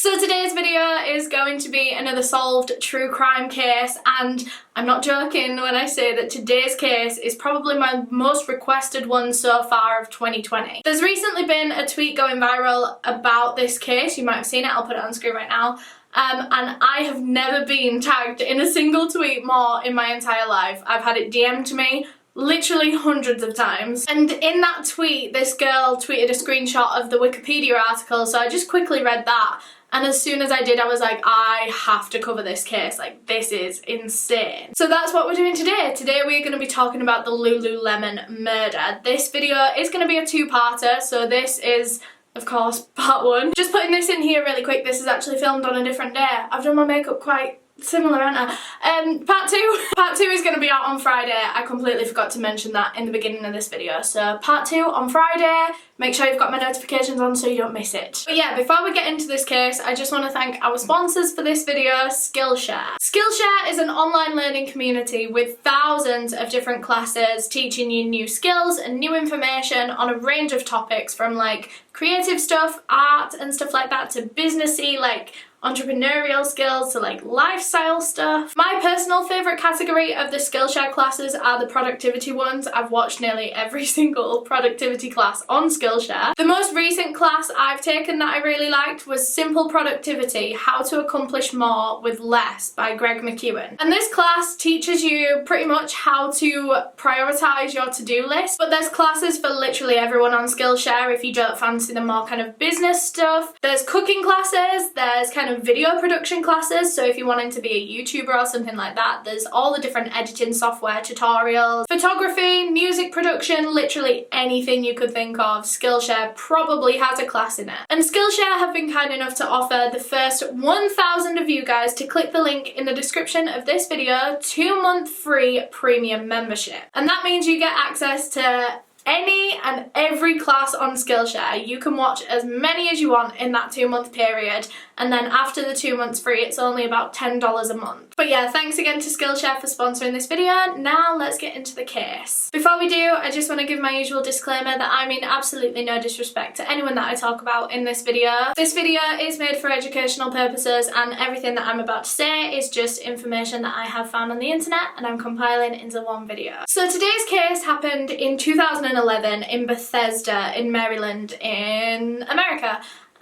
So today's video is going to be another solved true crime case, and I'm not joking when I say that today's case is probably my most requested one so far of 2020. There's recently been a tweet going viral about this case. You might have seen it, I'll put it on screen right now. And I have never been tagged in a single tweet more in my entire life. I've had it DM'd to me literally hundreds of times. And in that tweet, this girl tweeted a screenshot of the Wikipedia article, so I just quickly read that. And as soon as I did, I was like, I have to cover this case. Like, this is insane. So that's what we're doing today. Today we're going to be talking about the Lululemon murder. This video is going to be a two-parter, so this is, of course, part one. Just putting this in here really quick, this is actually filmed on a different day. I've done my makeup quite similar, haven't I? Part two is going to be out on Friday. I completely forgot to mention that in the beginning of this video. So part 2 on Friday. Make sure you've got my notifications on so you don't miss it. But yeah, before we get into this case, I just want to thank our sponsors for this video, Skillshare. Skillshare is an online learning community with thousands of different classes teaching you new skills and new information on a range of topics, from like creative stuff, art and stuff like that, to businessy, like entrepreneurial skills, to like lifestyle stuff. My personal favourite category of the Skillshare classes are the productivity ones. I've watched nearly every single productivity class on Skillshare. The most recent class I've taken that I really liked was Simple Productivity: How to Accomplish More with Less by Greg McEwen. And this class teaches you pretty much how to prioritise your to-do list, but there's classes for literally everyone on Skillshare if you don't fancy the more kind of business stuff. There's cooking classes, there's kind of video production classes, so if you're wanting to be a YouTuber or something like that, there's all the different editing software tutorials, photography, music production, literally anything you could think of. Skillshare probably has a class in it. And Skillshare have been kind enough to offer the first 1,000 of you guys to click the link in the description of this video 2-month free premium membership. And that means you get access to any and every class on Skillshare. You can watch as many as you want in that 2-month period, and then after the 2 months free, it's only about $10 a month. But yeah, thanks again to Skillshare for sponsoring this video. Now let's get into the case. Before we do, I just want to give my usual disclaimer that I mean absolutely no disrespect to anyone that I talk about in this video. This video is made for educational purposes, and everything that I'm about to say is just information that I have found on the internet and I'm compiling into one video. So today's case happened in 2011 in Bethesda in Maryland in America.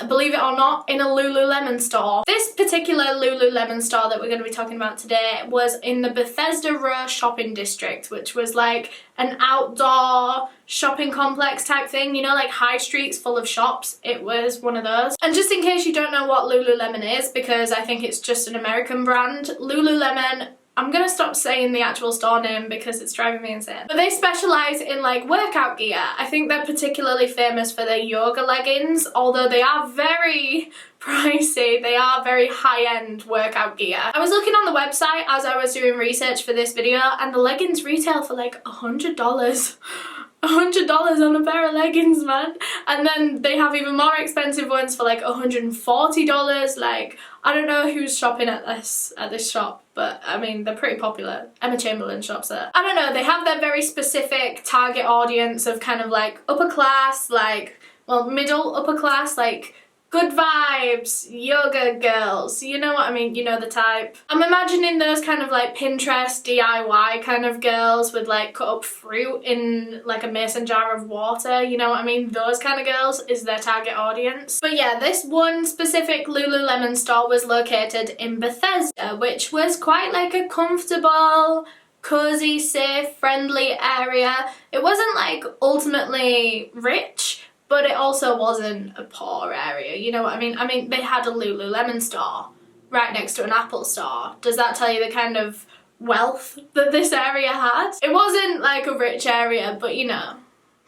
Believe it or not, in a Lululemon store. This particular Lululemon store that we're going to be talking about today was in the Bethesda Row shopping district, which was like an outdoor shopping complex type thing, you know, like high streets full of shops. It was one of those. And just in case you don't know what Lululemon is, because I think it's just an American brand, Lululemon, I'm gonna stop saying the actual store name because it's driving me insane. But they specialise in like workout gear. I think they're particularly famous for their yoga leggings, although they are very pricey. They are very high-end workout gear. I was looking on the website as I was doing research for this video, and the leggings retail for like $100. $100 on a pair of leggings, man. And then they have even more expensive ones for like $140. Like, I don't know who's shopping at this shop, but I mean, they're pretty popular. Emma Chamberlain shops there. I don't know, they have their very specific target audience of kind of like upper class, like, well, middle upper class, like good vibes, yoga girls, you know what I mean, you know the type. I'm imagining those kind of like Pinterest DIY kind of girls with like cut up fruit in like a mason jar of water, you know what I mean, those kind of girls is their target audience. But yeah, this one specific Lululemon store was located in Bethesda, which was quite like a comfortable, cozy, safe, friendly area. It wasn't like ultimately rich, but it also wasn't a poor area, you know what I mean? I mean, they had a Lululemon store right next to an Apple store. Does that tell you the kind of wealth that this area had? It wasn't like a rich area, but you know,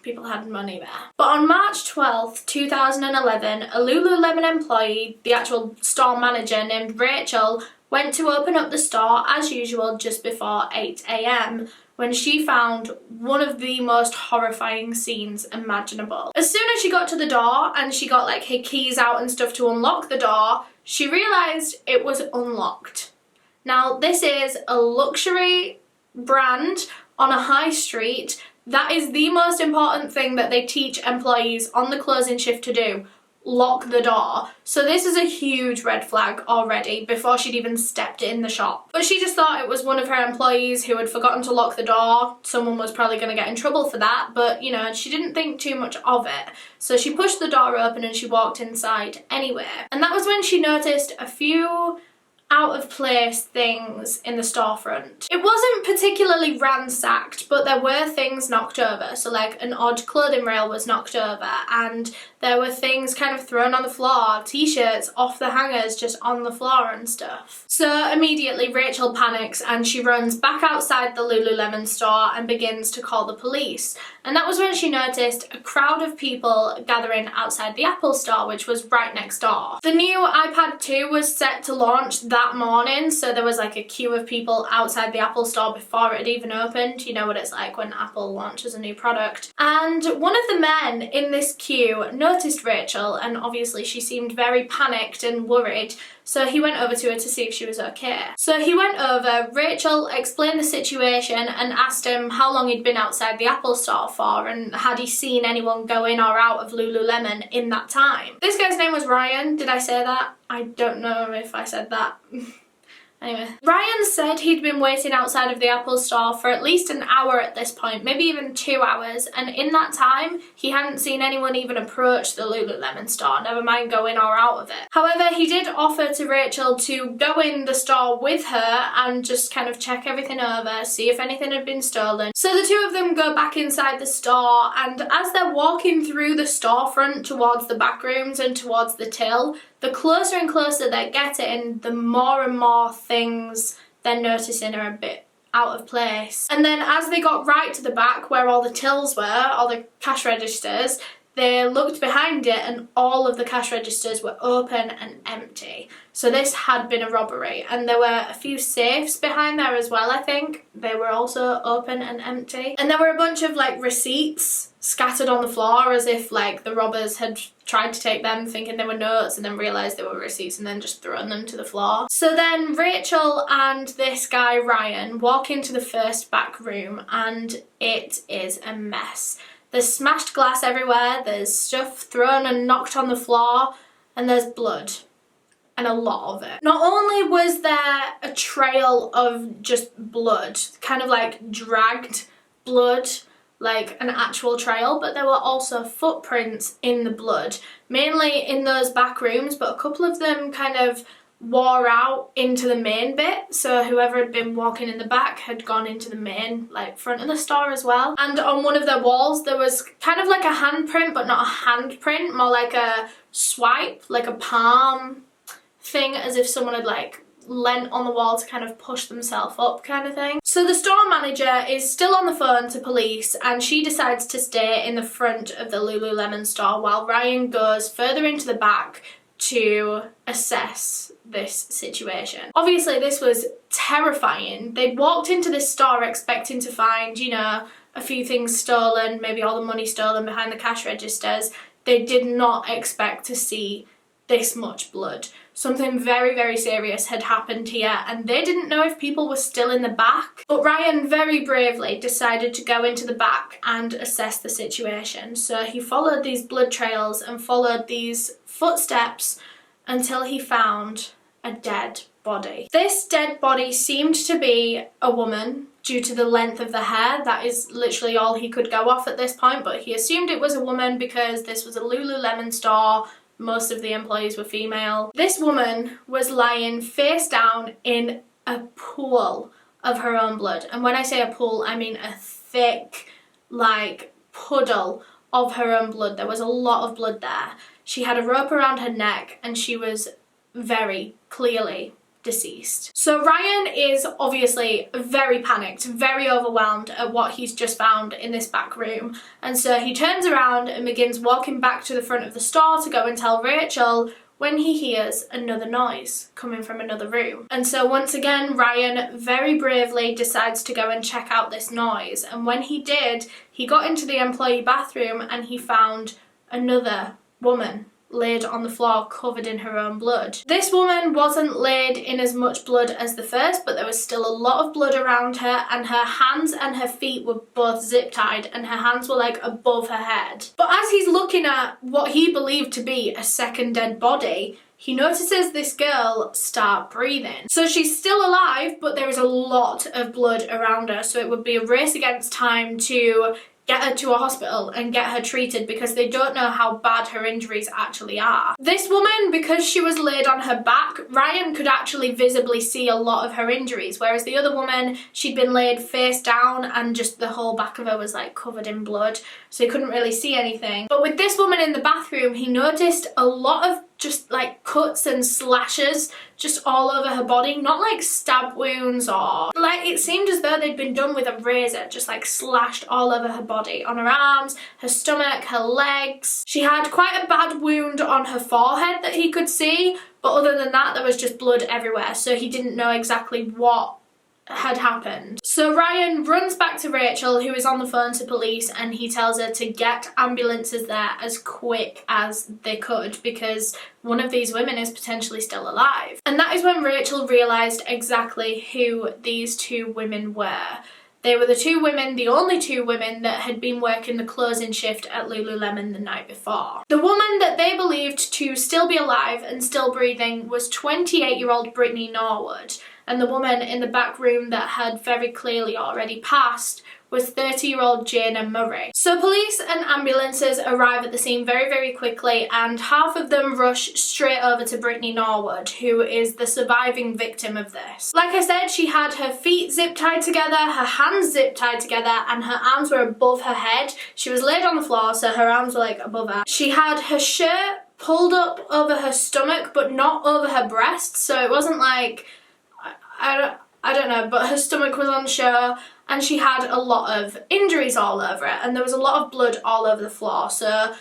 people had money there. But on March 12th, 2011, a Lululemon employee, the actual store manager named Rachel, went to open up the store as usual just before 8 AM. when she found one of the most horrifying scenes imaginable. As soon as she got to the door and she got like her keys out and stuff to unlock the door, she realised it was unlocked. Now this is a luxury brand on a high street. That is the most important thing that they teach employees on the closing shift to do. lock the door. So this is a huge red flag already before she'd even stepped in the shop. But she just thought it was one of her employees who had forgotten to lock the door. Someone was probably going to get in trouble for that, but you know, she didn't think too much of it. So she pushed the door open and she walked inside anyway. And that was when she noticed a few out of place things in the storefront. It wasn't particularly ransacked, but there were things knocked over. So like an odd clothing rail was knocked over, and there were things kind of thrown on the floor, t-shirts off the hangers just on the floor and stuff. So immediately Rachel panics and she runs back outside the Lululemon store and begins to call the police. And that was when she noticed a crowd of people gathering outside the Apple store, which was right next door. The new iPad 2 was set to launch that morning, so there was like a queue of people outside the Apple store before it had even opened. You know what it's like when Apple launches a new product. And one of the men in this queue noticed Rachel, and obviously she seemed very panicked and worried. So he went over to her to see if she was okay. So he went over, Rachel explained the situation and asked him how long he'd been outside the Apple store for and had he seen anyone go in or out of Lululemon in that time. This guy's name was Ryan. Did I say that? I don't know if I said that. Anyway, Ryan said he'd been waiting outside of the Apple store for at least an hour at this point, maybe even 2 hours, and in that time he hadn't seen anyone even approach the Lululemon store, never mind go in or out of it. However, he did offer to Rachel to go in the store with her and just kind of check everything over, see if anything had been stolen. So the two of them go back inside the store, and as they're walking through the storefront towards the back rooms and towards the till, the closer and closer they're getting, the more and more things they're noticing are a bit out of place. And then as they got right to the back where all the tills were, all the cash registers, they looked behind it and all of the cash registers were open and empty. So this had been a robbery, and there were a few safes behind there as well, I think. They were also open and empty. And there were a bunch of like receipts scattered on the floor as if like the robbers had tried to take them thinking they were notes and then realised they were receipts and then just thrown them to the floor. So then Rachel and this guy Ryan walk into the first back room and it is a mess. There's smashed glass everywhere, there's stuff thrown and knocked on the floor, and there's blood. And a lot of it. Not only was there a trail of just blood, kind of like dragged blood, like an actual trail, but there were also footprints in the blood, mainly in those back rooms, but a couple of them kind of wore out into the main bit, so whoever had been walking in the back had gone into the main like front of the store as well. And on one of their walls there was kind of like a handprint, but not a handprint, more like a swipe, like a palm thing, as if someone had like leant on the wall to kind of push themselves up kind of thing. So the store manager is still on the phone to police and she decides to stay in the front of the Lululemon store while Ryan goes further into the back to assess this situation. Obviously this was terrifying. They'd walked into this store expecting to find, you know, a few things stolen, maybe all the money stolen behind the cash registers. They did not expect to see this much blood. Something very, very serious had happened here and they didn't know if people were still in the back. But Ryan very bravely decided to go into the back and assess the situation. So he followed these blood trails and followed these footsteps until he found a dead body. This dead body seemed to be a woman due to the length of the hair. That is literally all he could go off at this point, but he assumed it was a woman because this was a Lululemon store. Most of the employees were female. This woman was lying face down in a pool of her own blood. And when I say a pool, I mean a thick, like, puddle of her own blood. There was a lot of blood there. She had a rope around her neck and she was very clearly deceased. So Ryan is obviously very panicked, very overwhelmed at what he's just found in this back room, and so he turns around and begins walking back to the front of the store to go and tell Rachel when he hears another noise coming from another room. And so once again Ryan very bravely decides to go and check out this noise, and when he did, he got into the employee bathroom and he found another woman laid on the floor covered in her own blood. This woman wasn't laid in as much blood as the first, but there was still a lot of blood around her, and her hands and her feet were both zip tied, and her hands were like above her head. But as he's looking at what he believed to be a second dead body, he notices this girl start breathing. So she's still alive, but there is a lot of blood around her, so it would be a race against time to get her to a hospital and get her treated, because they don't know how bad her injuries actually are. This woman, because she was laid on her back, Ryan could actually visibly see a lot of her injuries, whereas the other woman, she'd been laid face down and just the whole back of her was like covered in blood, so he couldn't really see anything. But with this woman in the bathroom, he noticed a lot of just like cuts and slashes just all over her body, not like stab wounds, or like it seemed as though they'd been done with a razor, just like slashed all over her body, on her arms, her stomach, her legs. She had quite a bad wound on her forehead that he could see, but other than that there was just blood everywhere, so he didn't know exactly what had happened. So Ryan runs back to Rachel, who is on the phone to police, and he tells her to get ambulances there as quick as they could, because one of these women is potentially still alive. And that is when Rachel realised exactly who these two women were. They were the two women, the only two women that had been working the closing shift at Lululemon the night before. The woman that they believed to still be alive and still breathing was 28-year-old Brittany Norwood, and the woman in the back room that had very clearly already passed was 30-year-old Jayna Murray. So police and ambulances arrive at the scene very, very quickly, and half of them rush straight over to Brittany Norwood, who is the surviving victim of this. Like I said, she had her feet zip tied together, her hands zip tied together, and her arms were above her head. She was laid on the floor, so her arms were like above her. She had her shirt pulled up over her stomach, but not over her breast, so it wasn't like, I don't know, but her stomach was on show, and she had a lot of injuries all over it, and there was a lot of blood all over the floor, so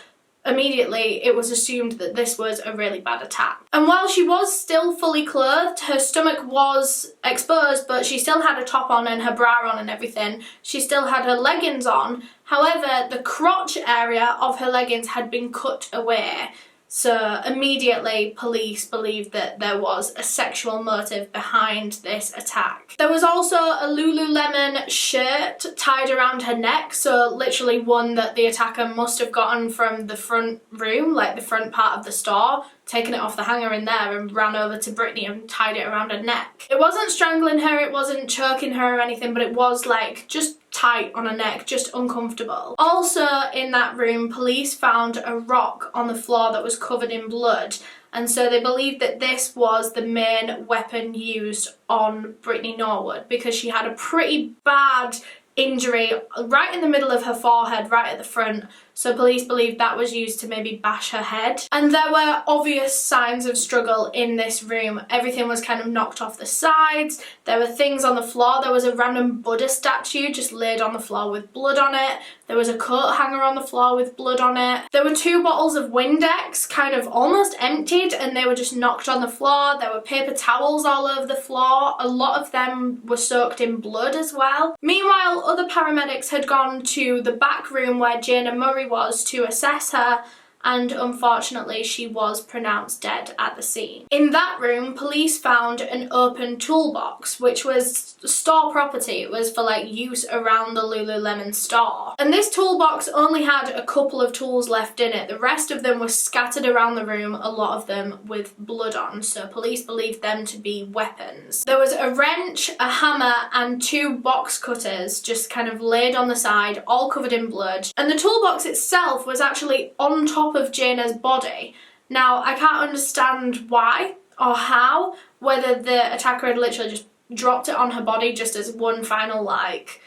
immediately it was assumed that this was a really bad attack. And while she was still fully clothed, her stomach was exposed, but she still had a top on and her bra on and everything. She still had her leggings on. However, the crotch area of her leggings had been cut away. So immediately police believed that there was a sexual motive behind this attack. There was also a Lululemon shirt tied around her neck, so literally one that the attacker must have gotten from the front room, like the front part of the store, taken it off the hanger in there and ran over to Brittany and tied it around her neck. It wasn't strangling her, it wasn't choking her or anything, but it was like just tight on her neck, just uncomfortable. Also in that room, police found a rock on the floor that was covered in blood, and so they believed that this was the main weapon used on Brittany Norwood, because she had a pretty bad injury right in the middle of her forehead, right at the front, so police believed that was used to maybe bash her head. And there were obvious signs of struggle in this room. Everything was kind of knocked off the sides, there were things on the floor, there was a random Buddha statue just laid on the floor with blood on it, there was a coat hanger on the floor with blood on it, there were 2 bottles of Windex kind of almost emptied and they were just knocked on the floor, there were paper towels all over the floor, a lot of them were soaked in blood as well. Meanwhile, other paramedics had gone to the back room where Jayna Murray was to assess her, and unfortunately she was pronounced dead at the scene. In that room, police found an open toolbox, which was store property. It was for like use around the Lululemon store. And this toolbox only had a couple of tools left in it. The rest of them were scattered around the room, a lot of them with blood on, so police believed them to be weapons. There was a wrench, a hammer, and 2 box cutters just kind of laid on the side, all covered in blood. And the toolbox itself was actually on top of Jayna's body. Now, I can't understand why or how, whether the attacker had literally just dropped it on her body just as one final like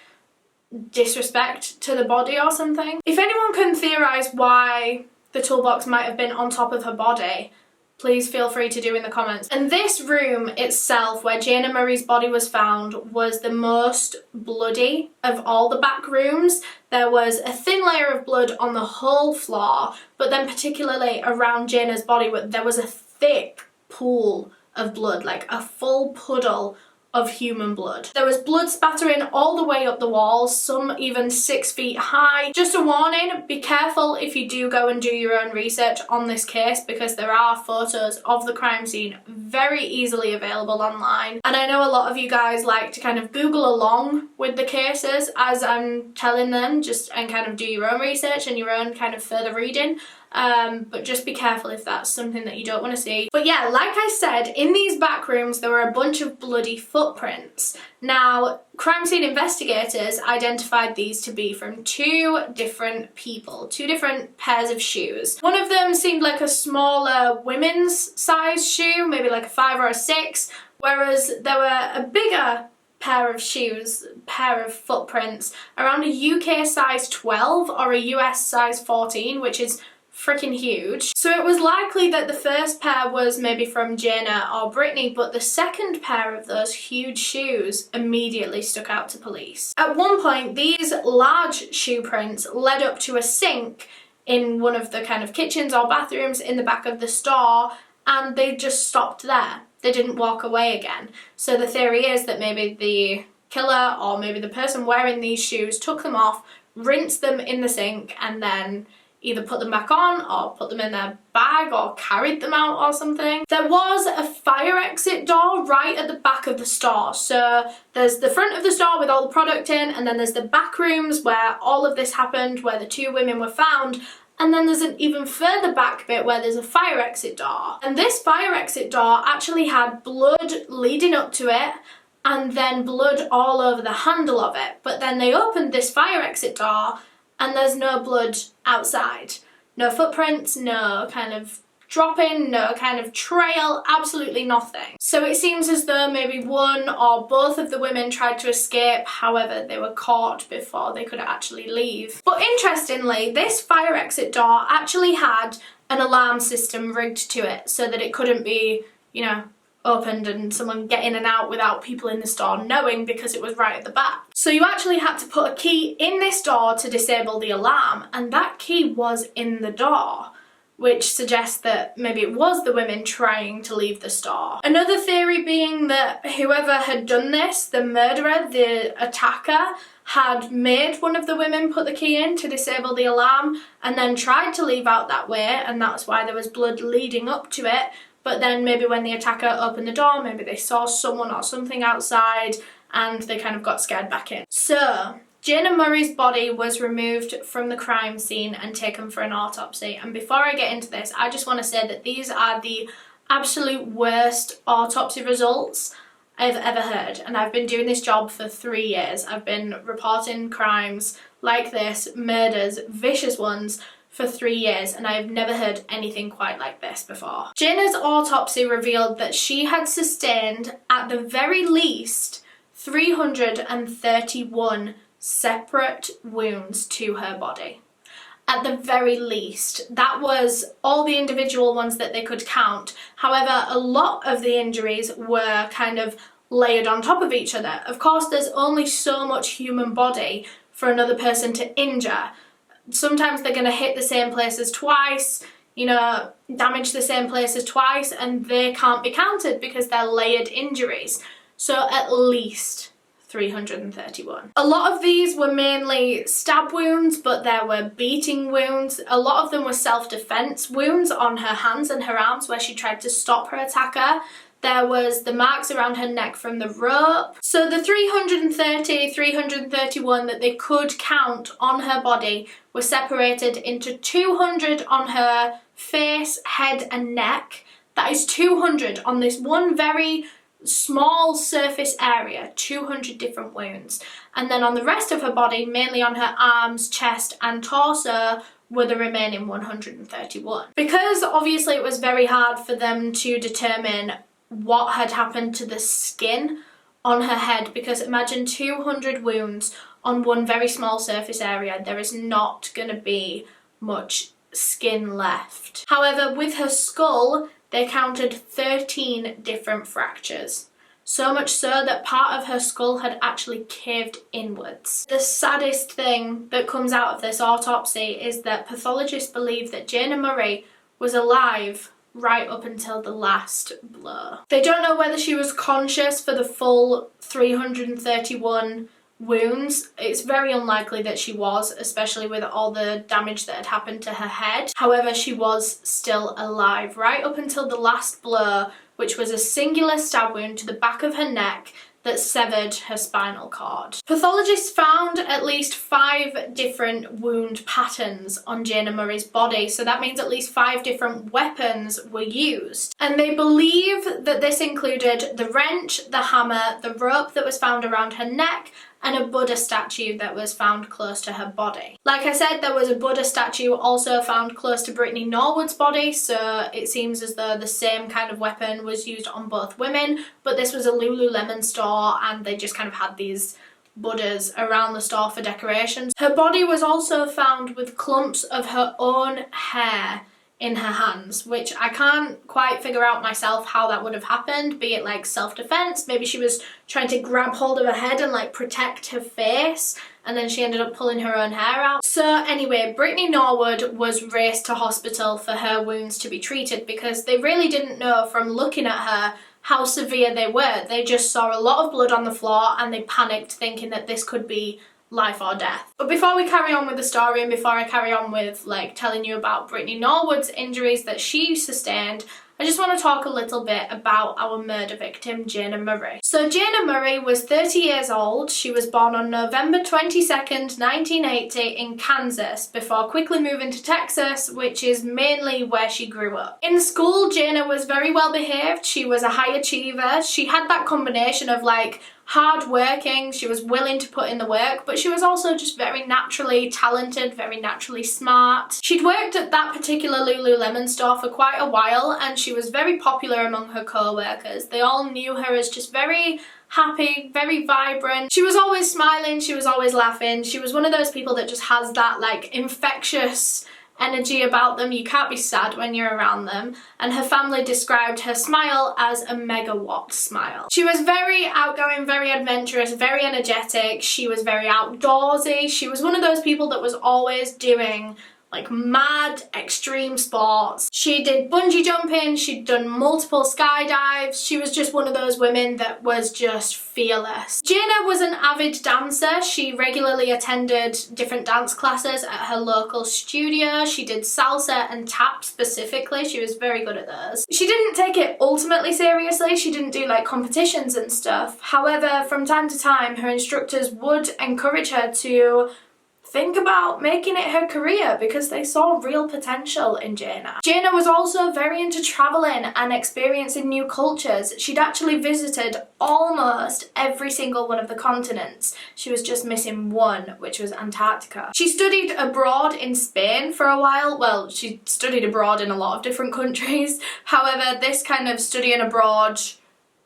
disrespect to the body or something. If anyone can theorise why the toolbox might have been on top of her body, please feel free to do in the comments. And this room itself, where Jayna Murray's body was found, was the most bloody of all the back rooms. There was a thin layer of blood on the whole floor, but then particularly around Jayna's body, there was a thick pool of blood, like a full puddle of human blood. There was blood spattering all the way up the walls, some even 6 feet high. Just a warning, be careful if you do go and do your own research on this case, because there are photos of the crime scene very easily available online. And I know a lot of you guys like to kind of Google along with the cases as I'm telling them, just and kind of do your own research and your own kind of further reading. But just be careful if that's something that you don't want to see. But yeah, like I said, in these back rooms there were a bunch of bloody footprints. Now, crime scene investigators identified these to be from 2 different people, 2 different pairs of shoes. One of them seemed like a smaller women's size shoe, maybe like a 5 or a 6, whereas there were a bigger pair of shoes, pair of footprints, around a UK size 12 or a US size 14, which is freaking huge. So it was likely that the first pair was maybe from Jayna or Brittany, but the second pair of those huge shoes immediately stuck out to police. At one point, these large shoe prints led up to a sink in one of the kind of kitchens or bathrooms in the back of the store, and they just stopped there. They didn't walk away again. So the theory is that maybe the killer or maybe the person wearing these shoes took them off, rinsed them in the sink, and then either put them back on or put them in their bag or carried them out or something. There was a fire exit door right at the back of the store. So there's the front of the store with all the product in, and then there's the back rooms where all of this happened, where the 2 women were found. And then there's an even further back bit where there's a fire exit door. And this fire exit door actually had blood leading up to it and then blood all over the handle of it. But then they opened this fire exit door and there's no blood outside. No footprints, no kind of drop-in, no kind of trail, absolutely nothing. So it seems as though maybe one or both of the women tried to escape, however they were caught before they could actually leave. But interestingly, this fire exit door actually had an alarm system rigged to it so that it couldn't be, you know, opened and someone get in and out without people in the store knowing, because it was right at the back. So you actually had to put a key in this door to disable the alarm, and that key was in the door, which suggests that maybe it was the women trying to leave the store. Another theory being that whoever had done this, the murderer, the attacker, had made one of the women put the key in to disable the alarm and then tried to leave out that way, and that's why there was blood leading up to it. But then maybe when the attacker opened the door, maybe they saw someone or something outside and they kind of got scared back in. So Jayna Murray's body was removed from the crime scene and taken for an autopsy. And before I get into this, I just want to say that these are the absolute worst autopsy results I've ever heard. And I've been doing this job for 3 years. I've been reporting crimes like this, murders, vicious ones, for 3 years, and I've never heard anything quite like this before. Jayna's autopsy revealed that she had sustained, at the very least, 331 separate wounds to her body. At the very least. That was all the individual ones that they could count. However, a lot of the injuries were kind of layered on top of each other. Of course, there's only so much human body for another person to injure. Sometimes they're going to hit the same places twice, you know, damage the same places twice, and they can't be counted because they're layered injuries. So at least 331. A lot of these were mainly stab wounds, but there were beating wounds. A lot of them were self-defense wounds on her hands and her arms where she tried to stop her attacker. There was the marks around her neck from the rope. So the 331 that they could count on her body were separated into 200 on her face, head and neck. That is 200 on this one very small surface area, 200 different wounds. And then on the rest of her body, mainly on her arms, chest and torso, were the remaining 131. Because obviously it was very hard for them to determine what had happened to the skin on her head, because imagine 200 wounds on one very small surface area, there is not going to be much skin left. However, with her skull, they counted 13 different fractures. So much so that part of her skull had actually caved inwards. The saddest thing that comes out of this autopsy is that pathologists believe that Jayna Murray was alive right up until the last blow. They don't know whether she was conscious for the full 331 wounds. It's very unlikely that she was, especially with all the damage that had happened to her head. However, she was still alive right up until the last blow, which was a singular stab wound to the back of her neck that severed her spinal cord. Pathologists found at least 5 different wound patterns on Jayna Murray's body, so that means at least 5 different weapons were used. And they believe that this included the wrench, the hammer, the rope that was found around her neck, and a Buddha statue that was found close to her body. Like I said, there was a Buddha statue also found close to Brittany Norwood's body, so it seems as though the same kind of weapon was used on both women, but this was a Lululemon store and they just kind of had these Buddhas around the store for decorations. Her body was also found with clumps of her own hair in her hands, which I can't quite figure out myself how that would have happened, be it like self-defense, maybe she was trying to grab hold of her head and like protect her face, and then she ended up pulling her own hair out. So anyway, Brittany Norwood was raced to hospital for her wounds to be treated because they really didn't know from looking at her how severe they were. They just saw a lot of blood on the floor and they panicked thinking that this could be life or death. But before we carry on with the story and before I carry on with like telling you about Brittany Norwood's injuries that she sustained, I just want to talk a little bit about our murder victim, Jayna Murray. So Jayna Murray was 30 years old. She was born on November 22nd, 1980 in Kansas before quickly moving to Texas, which is mainly where she grew up. In school, Jayna was very well behaved. She was a high achiever. She had that combination of like hard working, she was willing to put in the work, but she was also just very naturally talented, very naturally smart. She'd worked at that particular Lululemon store for quite a while and she was very popular among her co-workers. They all knew her as just very happy, very vibrant. She was always smiling, she was always laughing. She was one of those people that just has that like infectious energy about them. You can't be sad when you're around them. And her family described her smile as a megawatt smile. She was very outgoing, very adventurous, very energetic. She was very outdoorsy. She was one of those people that was always doing like mad extreme sports. She did bungee jumping, she'd done multiple skydives. She was just one of those women that was just fearless. Jayna was an avid dancer. She regularly attended different dance classes at her local studio. She did salsa and tap specifically. She was very good at those. She didn't take it ultimately seriously. She didn't do like competitions and stuff. However, from time to time, her instructors would encourage her to think about making it her career because they saw real potential in Jayna. Jayna was also very into traveling and experiencing new cultures. She'd actually visited almost every single one of the continents. She was just missing one, which was Antarctica. She studied abroad in Spain for a while. Well, she studied abroad in a lot of different countries. However, this kind of studying abroad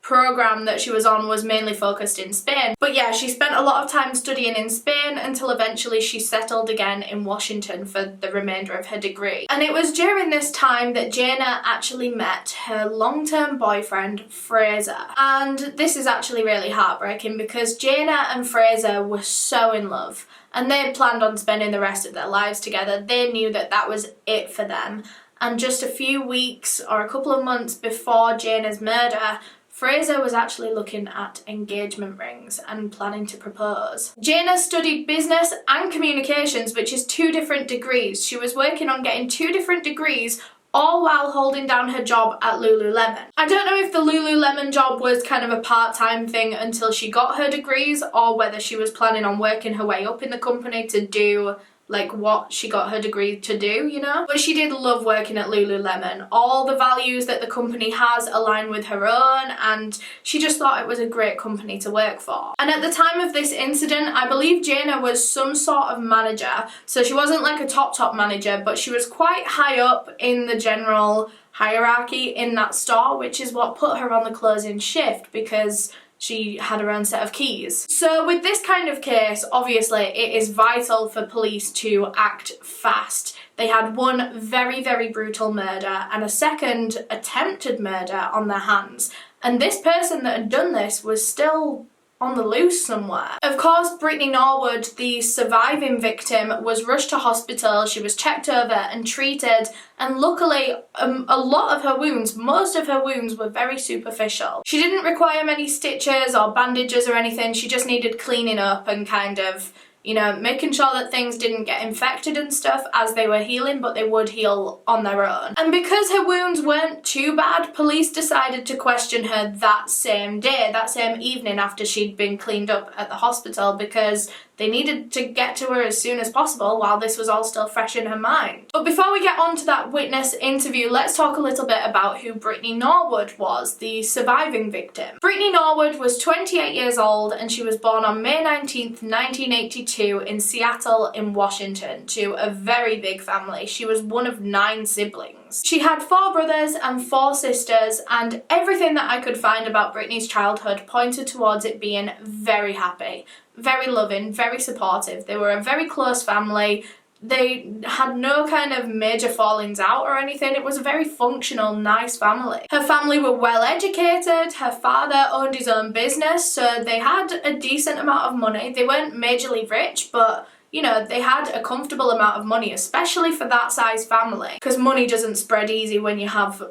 program that she was on was mainly focused in Spain. But yeah, she spent a lot of time studying in Spain until eventually she settled again in Washington for the remainder of her degree. And it was during this time that Jayna actually met her long-term boyfriend, Fraser. And this is actually really heartbreaking because Jayna and Fraser were so in love and they had planned on spending the rest of their lives together. They knew that that was it for them. And just a few weeks or a couple of months before Jayna's murder, Fraser was actually looking at engagement rings and planning to propose. Jayna studied business and communications, which is 2 different degrees. She was working on getting 2 different degrees, all while holding down her job at Lululemon. I don't know if the Lululemon job was kind of a part-time thing until she got her degrees, or whether she was planning on working her way up in the company to do like what she got her degree to do, you know? But she did love working at Lululemon. All the values that the company has align with her own, and she just thought it was a great company to work for. And at the time of this incident, I believe Jayna was some sort of manager. So she wasn't like a top manager, but she was quite high up in the general hierarchy in that store, which is what put her on the closing shift because she had her own set of keys. So with this kind of case, obviously it is vital for police to act fast. They had one very, very brutal murder and a second attempted murder on their hands. And this person that had done this was still on the loose somewhere. Of course, Brittany Norwood, the surviving victim, was rushed to hospital. She was checked over and treated, and luckily a lot of her wounds, most of her wounds, were very superficial. She didn't require many stitches or bandages or anything. She just needed cleaning up and kind of, you know, making sure that things didn't get infected and stuff as they were healing, but they would heal on their own. And because her wounds weren't too bad, police decided to question her that same day, that same evening after she'd been cleaned up at the hospital, because they needed to get to her as soon as possible while this was all still fresh in her mind. But before we get on to that witness interview, let's talk a little bit about who Brittany Norwood was, the surviving victim. Brittany Norwood was 28 years old, and she was born on May 19th, 1982 in Seattle in Washington to a very big family. She was one of 9 siblings. She had 4 brothers and 4 sisters, and everything that I could find about Brittany's childhood pointed towards it being very happy, very loving, very supportive. They were a very close family. They had no kind of major fallings out or anything. It was a very functional, nice family. Her family were well educated. Her father owned his own business, so they had a decent amount of money. They weren't majorly rich, but you know, they had a comfortable amount of money, especially for that size family, because money doesn't spread easy when you have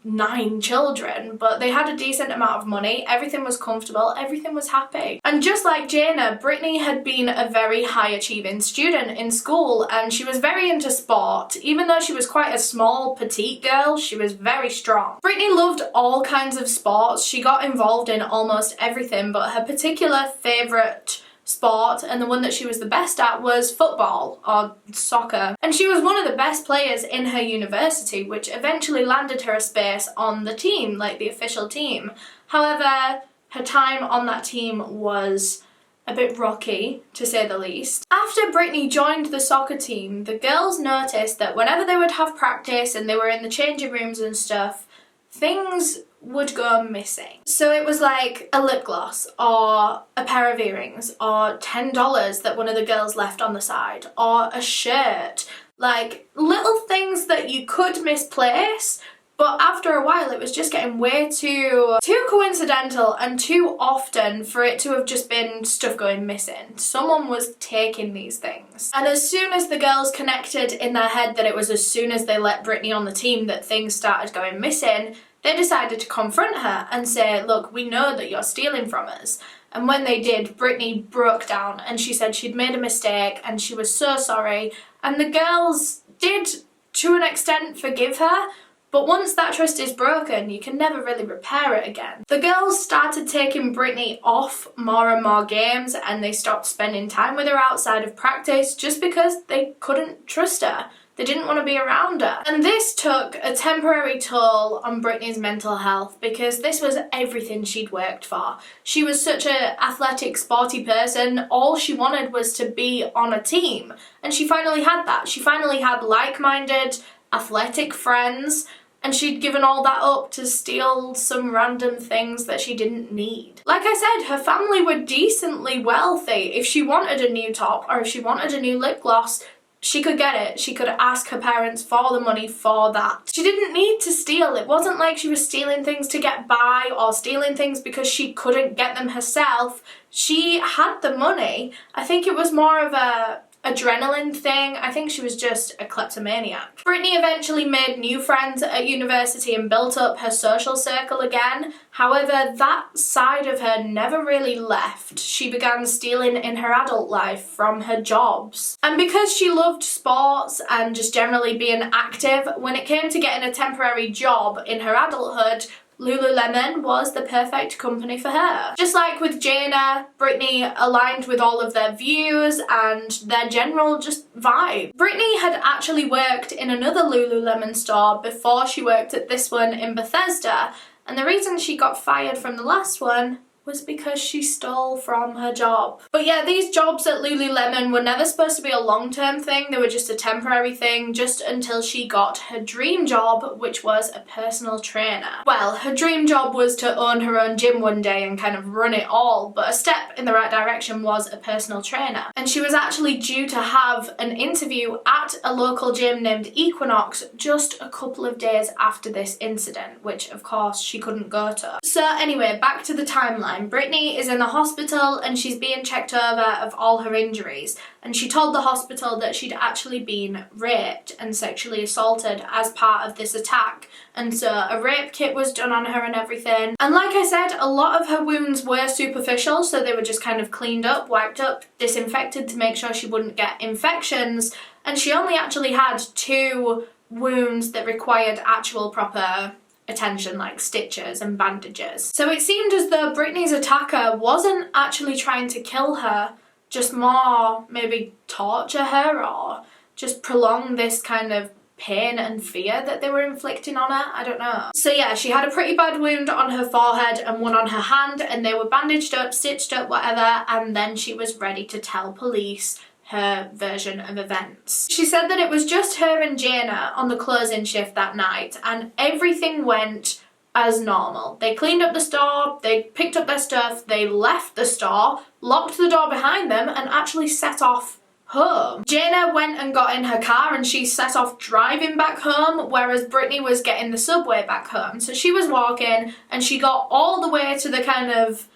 9 children, but they had a decent amount of money, everything was comfortable, everything was happy. And just like Jayna, Brittany had been a very high achieving student in school, and she was very into sport. Even though she was quite a small, petite girl, she was very strong. Brittany loved all kinds of sports. She got involved in almost everything, but her particular favourite sport, and the one that she was the best at, was football or soccer. And she was one of the best players in her university, which eventually landed her a space on the team, like the official team. However, her time on that team was a bit rocky, to say the least. After Brittany joined the soccer team, the girls noticed that whenever they would have practice and they were in the changing rooms and stuff, things would go missing. So it was like a lip gloss or a pair of earrings or $10 that one of the girls left on the side or a shirt. Like little things that you could misplace, but after a while it was just getting way too coincidental and too often for it to have just been stuff going missing. Someone was taking these things. And as soon as the girls connected in their head that it was as soon as they let Brittany on the team that things started going missing, they decided to confront her and say, look, we know that you're stealing from us. And when they did, Brittany broke down and she said she'd made a mistake and she was so sorry. And the girls did, to an extent, forgive her. But once that trust is broken, you can never really repair it again. The girls started taking Brittany off more and more games, and they stopped spending time with her outside of practice just because they couldn't trust her. They didn't want to be around her. And this took a temporary toll on Brittany's mental health because this was everything she'd worked for. She was such an athletic, sporty person. All she wanted was to be on a team. And she finally had that. She finally had like-minded, athletic friends, and she'd given all that up to steal some random things that she didn't need. Like I said, her family were decently wealthy. If she wanted a new top or if she wanted a new lip gloss, she could get it. She could ask her parents for the money for that. She didn't need to steal. It wasn't like she was stealing things to get by or stealing things because she couldn't get them herself. She had the money. I think it was more of a adrenaline thing. I think she was just a kleptomaniac. Brittany eventually made new friends at university and built up her social circle again. However, that side of her never really left. She began stealing in her adult life from her jobs. And because she loved sports and just generally being active, when it came to getting a temporary job in her adulthood, Lululemon was the perfect company for her. Just like with Jayna, Brittany aligned with all of their views and their general just vibe. Brittany had actually worked in another Lululemon store before she worked at this one in Bethesda, and the reason she got fired from the last one was because she stole from her job. But yeah, these jobs at Lululemon were never supposed to be a long-term thing. They were just a temporary thing, just until she got her dream job, which was a personal trainer. Well, her dream job was to own her own gym one day and kind of run it all, but a step in the right direction was a personal trainer. And she was actually due to have an interview at a local gym named Equinox just a couple of days after this incident, which of course she couldn't go to. So anyway, back to the timeline. timeline, Brittany is in the hospital and she's being checked over of all her injuries, and she told the hospital that she'd actually been raped and sexually assaulted as part of this attack, and so a rape kit was done on her and everything. And like I said, a lot of her wounds were superficial, so they were just kind of cleaned up, wiped up, disinfected to make sure she wouldn't get infections, and she only actually had 2 wounds that required actual proper attention, like stitches and bandages. So it seemed as though Brittany's attacker wasn't actually trying to kill her, just more maybe torture her or just prolong this kind of pain and fear that they were inflicting on her. I don't know. So yeah, she had a pretty bad wound on her forehead and one on her hand, and they were bandaged up, stitched up, whatever, and then she was ready to tell police her version of events. She said that it was just her and Jayna on the closing shift that night, and everything went as normal. They cleaned up the store, they picked up their stuff, they left the store, locked the door behind them, and actually set off home. Jayna went and got in her car and she set off driving back home, whereas Brittany was getting the subway back home. So she was walking and she got all the way to the kind of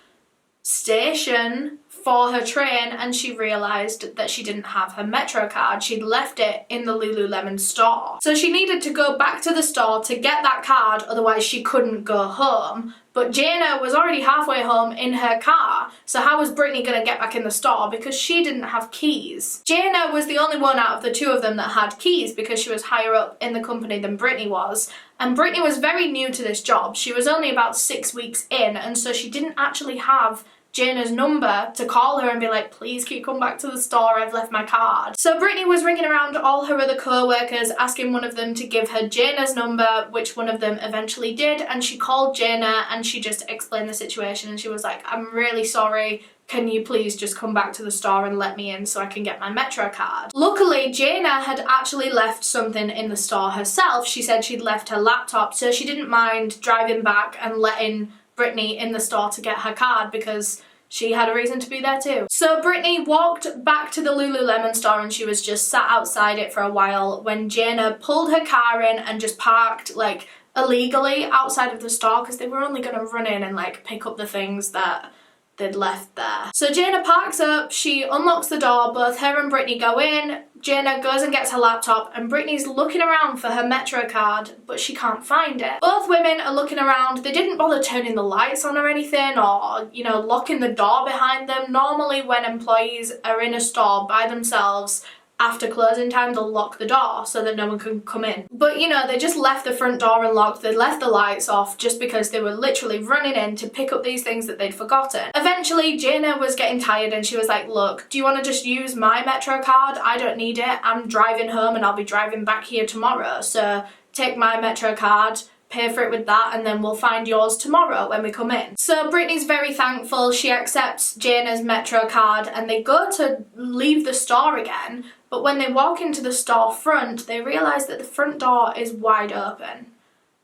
station for her train, and she realised that she didn't have her Metro card. She'd left it in the Lululemon store. So she needed to go back to the store to get that card, otherwise she couldn't go home. But Jayna was already halfway home in her car, so how was Brittany going to get back in the store? Because she didn't have keys. Jayna was the only one out of the 2 of them that had keys because she was higher up in the company than Brittany was. And Brittany was very new to this job. She was only about 6 weeks in, and so she didn't actually have Jayna's number to call her and be like, please can you come back to the store, I've left my card. So Brittany was ringing around all her other co-workers, asking one of them to give her Jayna's number, which one of them eventually did, and she called Jayna and she just explained the situation, and she was like, I'm really sorry, can you please just come back to the store and let me in so I can get my Metro card? Luckily, Jayna had actually left something in the store herself. She said she'd left her laptop, so she didn't mind driving back and letting Brittany in the store to get her card because she had a reason to be there too. So Brittany walked back to the Lululemon store and she was just sat outside it for a while when Jayna pulled her car in and just parked like illegally outside of the store because they were only going to run in and like pick up the things that they'd left there. So Jayna parks up, she unlocks the door, both her and Brittany go in, Jayna goes and gets her laptop, and Brittany's looking around for her Metro card, but she can't find it. Both women are looking around, they didn't bother turning the lights on or anything, or, you know, locking the door behind them. Normally when employees are in a store by themselves, after closing time, they'll lock the door so that no one can come in. But you know, they just left the front door unlocked, they left the lights off just because they were literally running in to pick up these things that they'd forgotten. Eventually, Jayna was getting tired and she was like, look, do you want to just use my Metro card? I don't need it. I'm driving home and I'll be driving back here tomorrow. So take my Metro card, pay for it with that, and then we'll find yours tomorrow when we come in. So Brittany's very thankful. She accepts Jayna's Metro card and they go to leave the store again. But when they walk into the store front, they realise that the front door is wide open,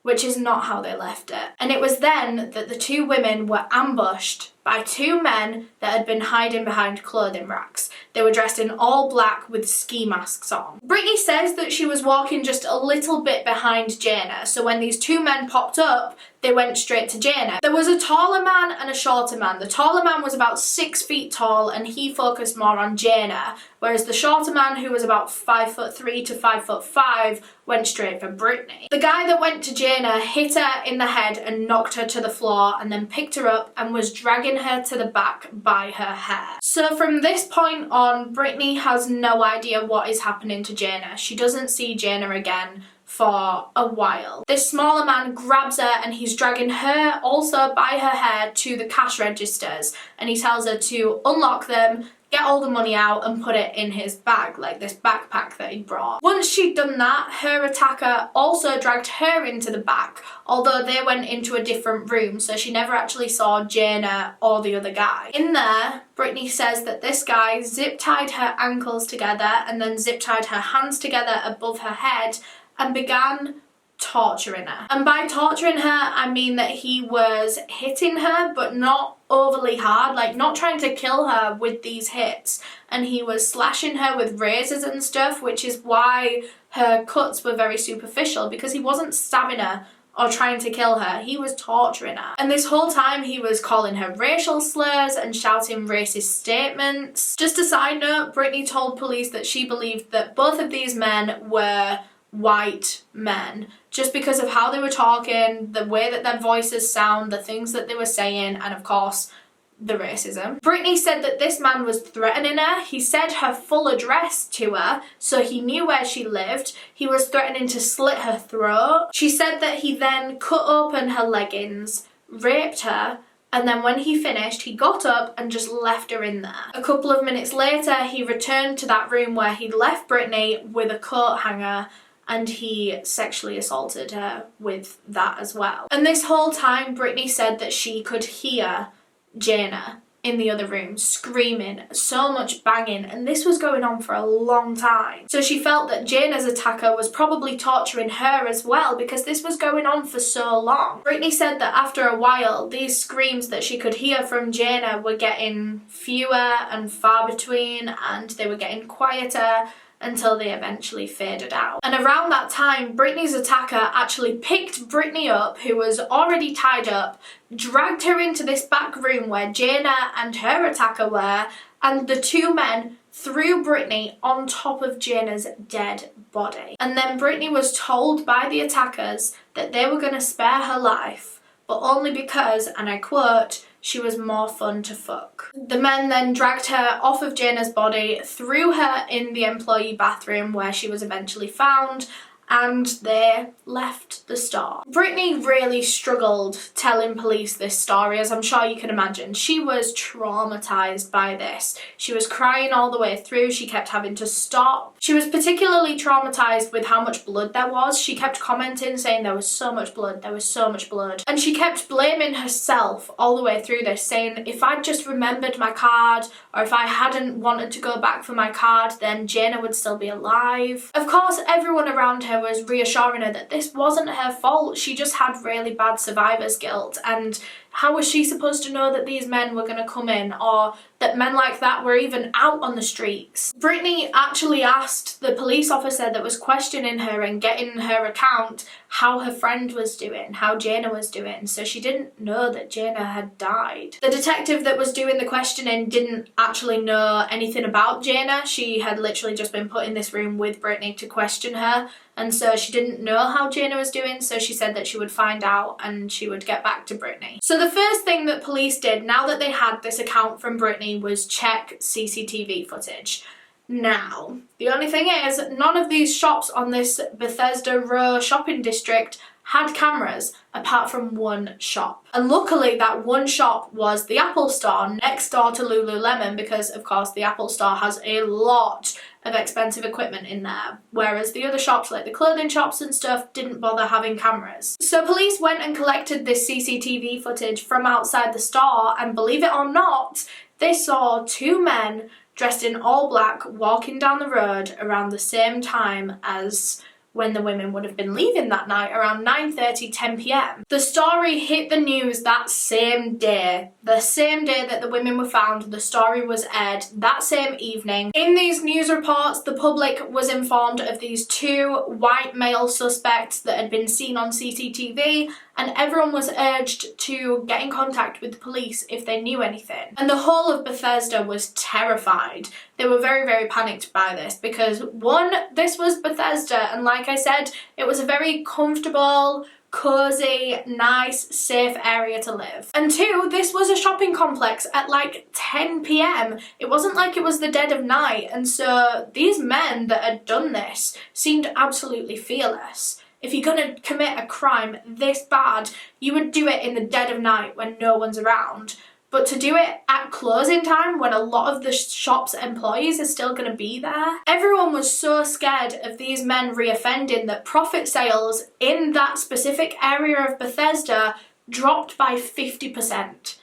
which is not how they left it. And it was then that the 2 women were ambushed by 2 men that had been hiding behind clothing racks. They were dressed in all black with ski masks on. Brittany says that she was walking just a little bit behind Jayna, so when these 2 men popped up, they went straight to Jayna. There was a taller man and a shorter man. The taller man was about 6 feet tall and he focused more on Jayna, whereas the shorter man, who was about 5'3" to 5'5", went straight for Brittany. The guy that went to Jayna hit her in the head and knocked her to the floor, and then picked her up and was dragging her to the back by her hair. So from this point on, Brittany has no idea what is happening to Jayna. She doesn't see Jayna again for a while. This smaller man grabs her and he's dragging her also by her hair to the cash registers, and he tells her to unlock them, get all the money out and put it in his bag, like this backpack that he'd brought. Once she'd done that, her attacker also dragged her into the back, although they went into a different room, so she never actually saw Jayna or the other guy. In there, Brittany says that this guy zip-tied her ankles together and then zip-tied her hands together above her head and began torturing her. And by torturing her, I mean that he was hitting her, but not overly hard, like not trying to kill her with these hits. And he was slashing her with razors and stuff, which is why her cuts were very superficial, because he wasn't stabbing her or trying to kill her. He was torturing her. And this whole time he was calling her racial slurs and shouting racist statements. Just a side note, Brittany told police that she believed that both of these men were white men, just because of how they were talking, the way that their voices sound, the things that they were saying, and of course, the racism. Brittany said that this man was threatening her. He said her full address to her, so he knew where she lived. He was threatening to slit her throat. She said that he then cut open her leggings, raped her, and then when he finished, he got up and just left her in there. A couple of minutes later, he returned to that room where he'd left Brittany with a coat hanger, and he sexually assaulted her with that as well. And this whole time, Brittany said that she could hear Jayna in the other room screaming, so much banging, and this was going on for a long time. So she felt that Jayna's attacker was probably torturing her as well because this was going on for so long. Brittany said that after a while, these screams that she could hear from Jayna were getting fewer and far between, and they were getting quieter until they eventually faded out. And around that time, Brittany's attacker actually picked Brittany up, who was already tied up, dragged her into this back room where Jayna and her attacker were, and the two men threw Brittany on top of Jayna's dead body. And then Brittany was told by the attackers that they were going to spare her life, but only because, and I quote, she was more fun to fuck. The men then dragged her off of Jayna's body, threw her in the employee bathroom where she was eventually found, and they left the store. Brittany really struggled telling police this story, as I'm sure you can imagine. She was traumatized by this. She was crying all the way through. She kept having to stop. She was particularly traumatized with how much blood there was. She kept commenting, saying there was so much blood, there was so much blood. And she kept blaming herself all the way through this, saying if I'd just remembered my card, or if I hadn't wanted to go back for my card, then Jayna would still be alive. Of course, everyone around her was reassuring her that this wasn't her fault. She just had really bad survivor's guilt, and how was she supposed to know that these men were going to come in, or that men like that were even out on the streets? Brittany actually asked the police officer that was questioning her and getting her account how her friend was doing, how Jayna was doing, so she didn't know that Jayna had died. The detective that was doing the questioning didn't actually know anything about Jayna. She had literally just been put in this room with Brittany to question her, and so she didn't know how Jayna was doing, so she said that she would find out and she would get back to Brittany. So the first thing that police did, now that they had this account from Brittany, was check CCTV footage. Now, the only thing is, none of these shops on this Bethesda Row shopping district had cameras apart from one shop. And luckily that one shop was the Apple store next door to Lululemon, because of course the Apple store has a lot of expensive equipment in there, whereas the other shops like the clothing shops and stuff didn't bother having cameras. So police went and collected this CCTV footage from outside the store, and believe it or not, they saw two men dressed in all black walking down the road around the same time as when the women would have been leaving that night, around 9:30, 10 p.m. The story hit the news that same day. The same day that the women were found, the story was aired that same evening. In these news reports, the public was informed of these two white male suspects that had been seen on CCTV, and everyone was urged to get in contact with the police if they knew anything. And the whole of Bethesda was terrified. They were very, very panicked by this because, one, this was Bethesda, and like I said, it was a very comfortable, cozy, nice, safe area to live. And two, this was a shopping complex at like 10 p.m. It wasn't like it was the dead of night, and so these men that had done this seemed absolutely fearless. If you're gonna commit a crime this bad, you would do it in the dead of night when no one's around. But to do it at closing time when a lot of the shop's employees are still gonna be there? Everyone was so scared of these men reoffending that profit sales in that specific area of Bethesda dropped by 50%.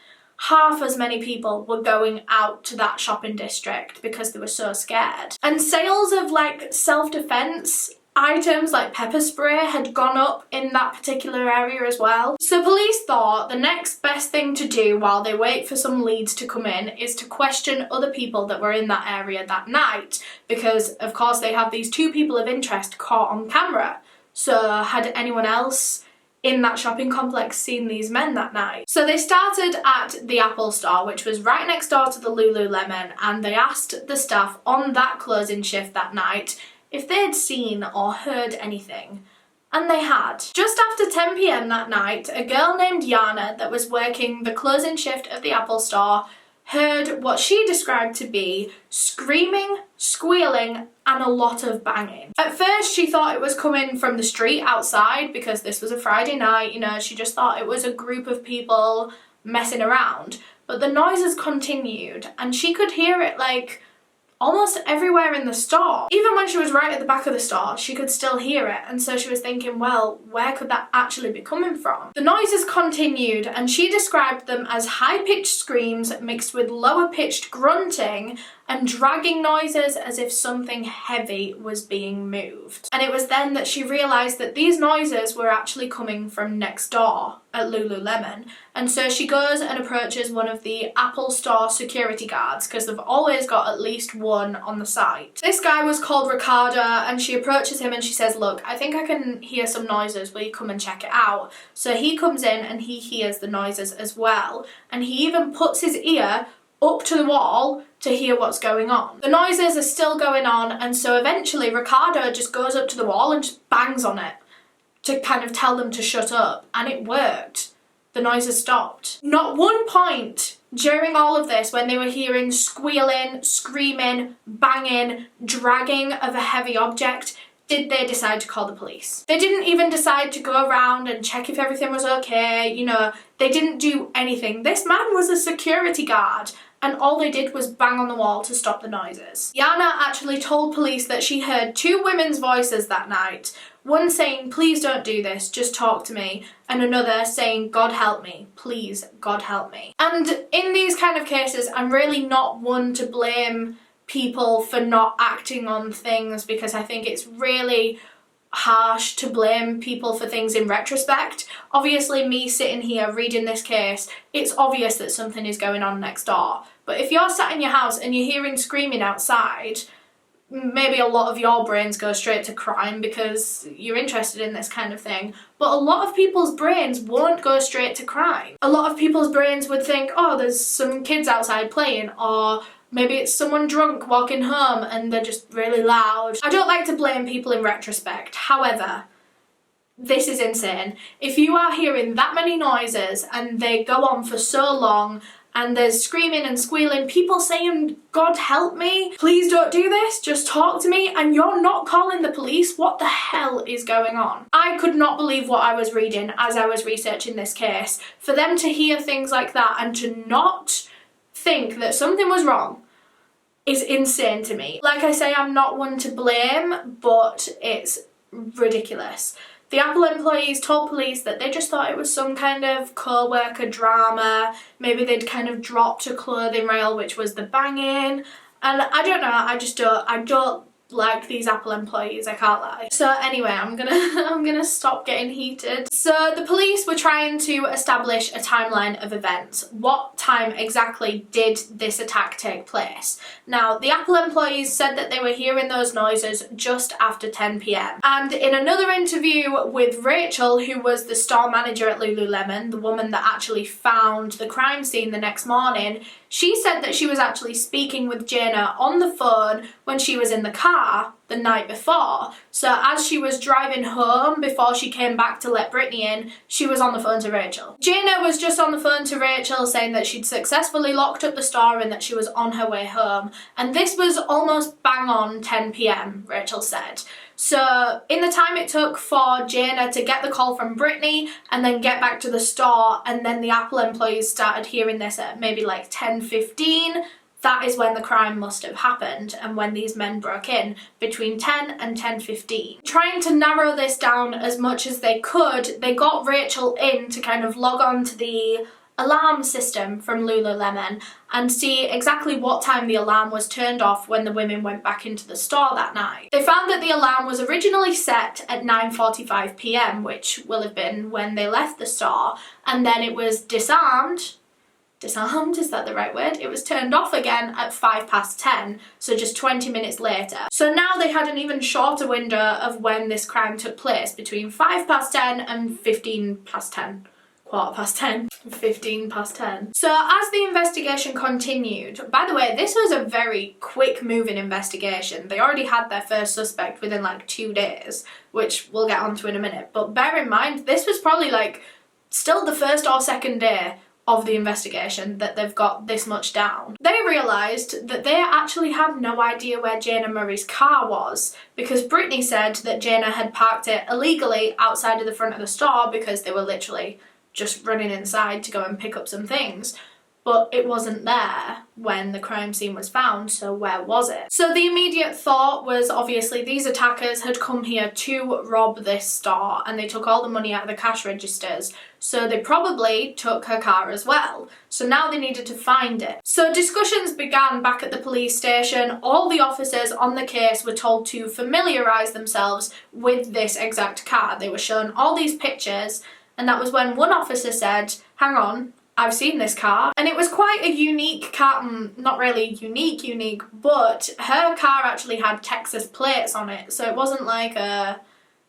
Half as many people were going out to that shopping district because they were so scared. And sales of like self-defense items like pepper spray had gone up in that particular area as well. So police thought the next best thing to do while they wait for some leads to come in is to question other people that were in that area that night, because of course they have these two people of interest caught on camera. So had anyone else in that shopping complex seen these men that night. So they started at the Apple store, which was right next door to the Lululemon, and they asked the staff on that closing shift that night if they'd seen or heard anything. And they had. Just after 10 p.m. that night, a girl named Jayna that was working the closing shift of the Apple store heard what she described to be screaming, squealing, and a lot of banging. At first, she thought it was coming from the street outside because this was a Friday night, you know, she just thought it was a group of people messing around. But the noises continued, and she could hear it like almost everywhere in the store. Even when she was right at the back of the store, she could still hear it, and so she was thinking, well, where could that actually be coming from? The noises continued, and she described them as high-pitched screams mixed with lower-pitched grunting and dragging noises as if something heavy was being moved. And it was then that she realised that these noises were actually coming from next door at Lululemon. And so she goes and approaches one of the Apple store security guards, because they've always got at least one on the site. This guy was called Ricardo, and she approaches him and she says, look, I think I can hear some noises, will you come and check it out? So he comes in and he hears the noises as well, and he even puts his ear up to the wall to hear what's going on. The noises are still going on, and so eventually Ricardo just goes up to the wall and just bangs on it to kind of tell them to shut up, and it worked. The noises stopped. Not one point during all of this, when they were hearing squealing, screaming, banging, dragging of a heavy object, did they decide to call the police. They didn't even decide to go around and check if everything was okay, you know, they didn't do anything. This man was a security guard, and all they did was bang on the wall to stop the noises. Jayna actually told police that she heard two women's voices that night, one saying, please don't do this, just talk to me, and another saying, God help me, please, God help me. And in these kind of cases, I'm really not one to blame people for not acting on things, because I think it's really harsh to blame people for things in retrospect. Obviously, me sitting here reading this case, it's obvious that something is going on next door. But if you're sat in your house and you're hearing screaming outside, maybe a lot of your brains go straight to crime because you're interested in this kind of thing. But a lot of people's brains won't go straight to crime. A lot of people's brains would think, oh, there's some kids outside playing, or maybe it's someone drunk walking home and they're just really loud. I don't like to blame people in retrospect. However, this is insane. If you are hearing that many noises and they go on for so long, and there's screaming and squealing, people saying, God help me, please don't do this, just talk to me, and you're not calling the police, what the hell is going on? I could not believe what I was reading as I was researching this case. For them to hear things like that and to not think that something was wrong is insane to me. Like I say, I'm not one to blame, but it's ridiculous. The Apple employees told police that they just thought it was some kind of co-worker drama. Maybe they'd kind of dropped a clothing rail, which was the banging. And I don't know, I don't like these Apple employees, I can't lie. So anyway, I'm gonna stop getting heated. So the police were trying to establish a timeline of events. What time exactly did this attack take place? Now, the Apple employees said that they were hearing those noises just after 10 p.m. And in another interview with Rachel, who was the store manager at Lululemon, the woman that actually found the crime scene the next morning, she said that she was actually speaking with Jayna on the phone when she was in the car the night before. So as she was driving home before she came back to let Brittany in, she was on the phone to Rachel. Jayna was just on the phone to Rachel saying that she'd successfully locked up the store and that she was on her way home. And this was almost bang on 10 p.m, Rachel said. So in the time it took for Jayna to get the call from Brittany and then get back to the store, and then the Apple employees started hearing this at maybe like 10:15, that is when the crime must have happened and when these men broke in, between 10 and 10:15. Trying to narrow this down as much as they could, they got Rachel in to kind of log on to the alarm system from Lululemon and see exactly what time the alarm was turned off when the women went back into the store that night. They found that the alarm was originally set at 9:45 p.m, which will have been when they left the store, and then it was disarmed disarmed, is that the right word? It was turned off again at 10:05, so just 20 minutes later. So now they had an even shorter window of when this crime took place, between 10:05 and 10:15, 10:15, 10:15. So as the investigation continued, by the way, this was a very quick moving investigation. They already had their first suspect within like 2 days, which we'll get onto in a minute. But bear in mind, this was probably like still the first or second day of the investigation that they've got this much down. They realised that they actually had no idea where Jayna Murray's car was, because Brittany said that Jayna had parked it illegally outside of the front of the store because they were literally just running inside to go and pick up some things. But it wasn't there when the crime scene was found, so where was it? So the immediate thought was obviously these attackers had come here to rob this store and they took all the money out of the cash registers, so they probably took her car as well. So now they needed to find it. So discussions began back at the police station. All the officers on the case were told to familiarise themselves with this exact car. They were shown all these pictures, and that was when one officer said, "Hang on, I've seen this car." And it was quite a unique car, not really unique, but her car actually had Texas plates on it, so it wasn't like a,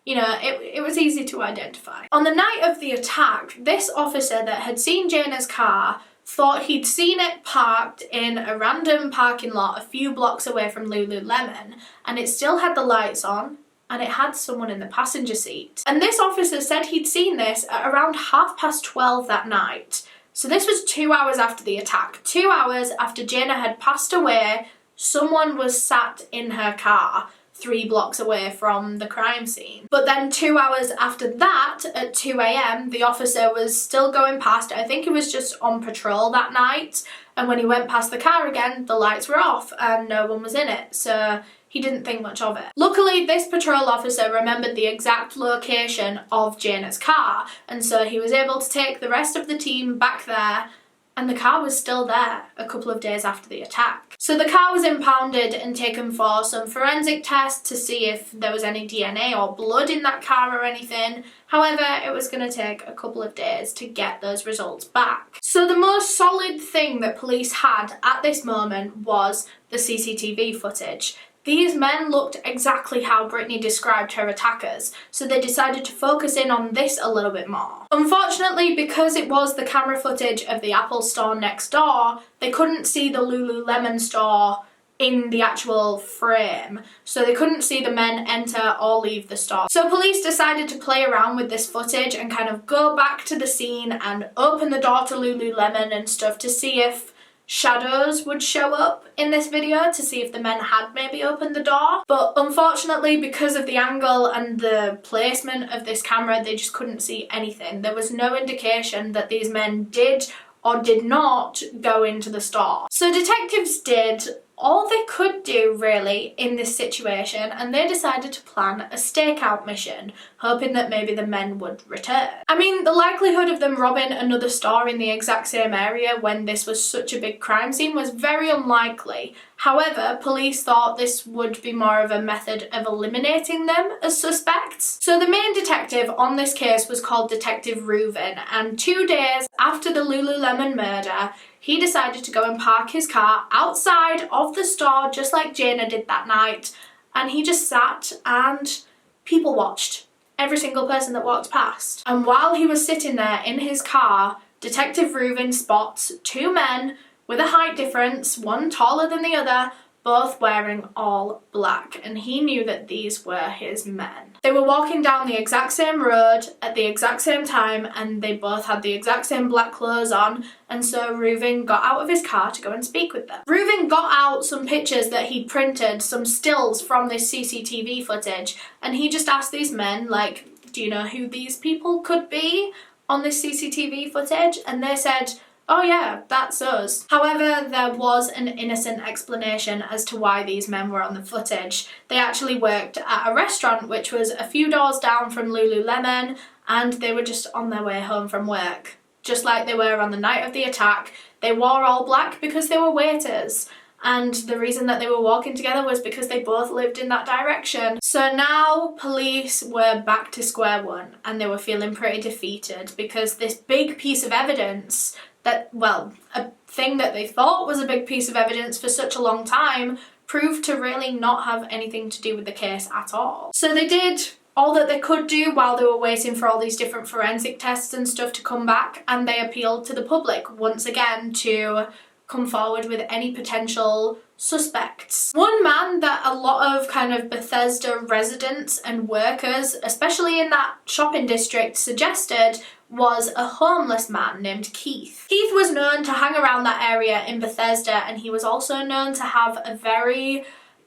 you know, it was easy to identify. On the night of the attack, this officer that had seen Jayna's car thought he'd seen it parked in a random parking lot a few blocks away from Lululemon, and it still had the lights on, and it had someone in the passenger seat. And this officer said he'd seen this at around 12:30 that night. So this was 2 hours after the attack. 2 hours after Jayna had passed away, someone was sat in her car 3 blocks away from the crime scene. But then 2 hours after that, at 2 a.m, the officer was still going past. I think he was just on patrol that night, and when he went past the car again, the lights were off and no one was in it, so he didn't think much of it. Luckily, this patrol officer remembered the exact location of Jayna's car, and so he was able to take the rest of the team back there, and the car was still there a couple of days after the attack. So the car was impounded and taken for some forensic tests to see if there was any DNA or blood in that car or anything. However, it was going to take a couple of days to get those results back. So the most solid thing that police had at this moment was the CCTV footage. These men looked exactly how Brittany described her attackers, so they decided to focus in on this a little bit more. Unfortunately, because it was the camera footage of the Apple store next door, they couldn't see the Lululemon store in the actual frame, so they couldn't see the men enter or leave the store. So police decided to play around with this footage and kind of go back to the scene and open the door to Lululemon and stuff to see if shadows would show up in this video, to see if the men had maybe opened the door. But unfortunately, because of the angle and the placement of this camera, they just couldn't see anything. There was no indication that these men did or did not go into the store. So detectives did all they could do really in this situation, and they decided to plan a stakeout mission, hoping that maybe the men would return. I mean, the likelihood of them robbing another store in the exact same area when this was such a big crime scene was very unlikely. However, police thought this would be more of a method of eliminating them as suspects. So the main detective on this case was called Detective Reuven, and 2 days after the Lululemon murder, he decided to go and park his car outside of the store just like Jayna did that night, and he just sat and people watched every single person that walked past. And while he was sitting there in his car, Detective Reuven spots 2 men with a height difference, one taller than the other, both wearing all black, and he knew that these were his men. They were walking down the exact same road at the exact same time, and they both had the exact same black clothes on, and so Reuven got out of his car to go and speak with them. Reuven got out some pictures that he'd printed, some stills from this CCTV footage, and he just asked these men, like, do you know who these people could be on this CCTV footage? And they said, oh yeah, that's us. However, there was an innocent explanation as to why these men were on the footage. They actually worked at a restaurant which was a few doors down from Lululemon, and they were just on their way home from work. Just like they were on the night of the attack, they wore all black because they were waiters. And the reason that they were walking together was because they both lived in that direction. So now police were back to square one, and they were feeling pretty defeated because this big piece of evidence that, well, a thing that they thought was a big piece of evidence for such a long time proved to really not have anything to do with the case at all. So they did all that they could do while they were waiting for all these different forensic tests and stuff to come back, and they appealed to the public once again to come forward with any potential suspects. One man that a lot of kind of Bethesda residents and workers, especially in that shopping district, suggested was a homeless man named Keith. Keith was known to hang around that area in Bethesda, and he was also known to have a very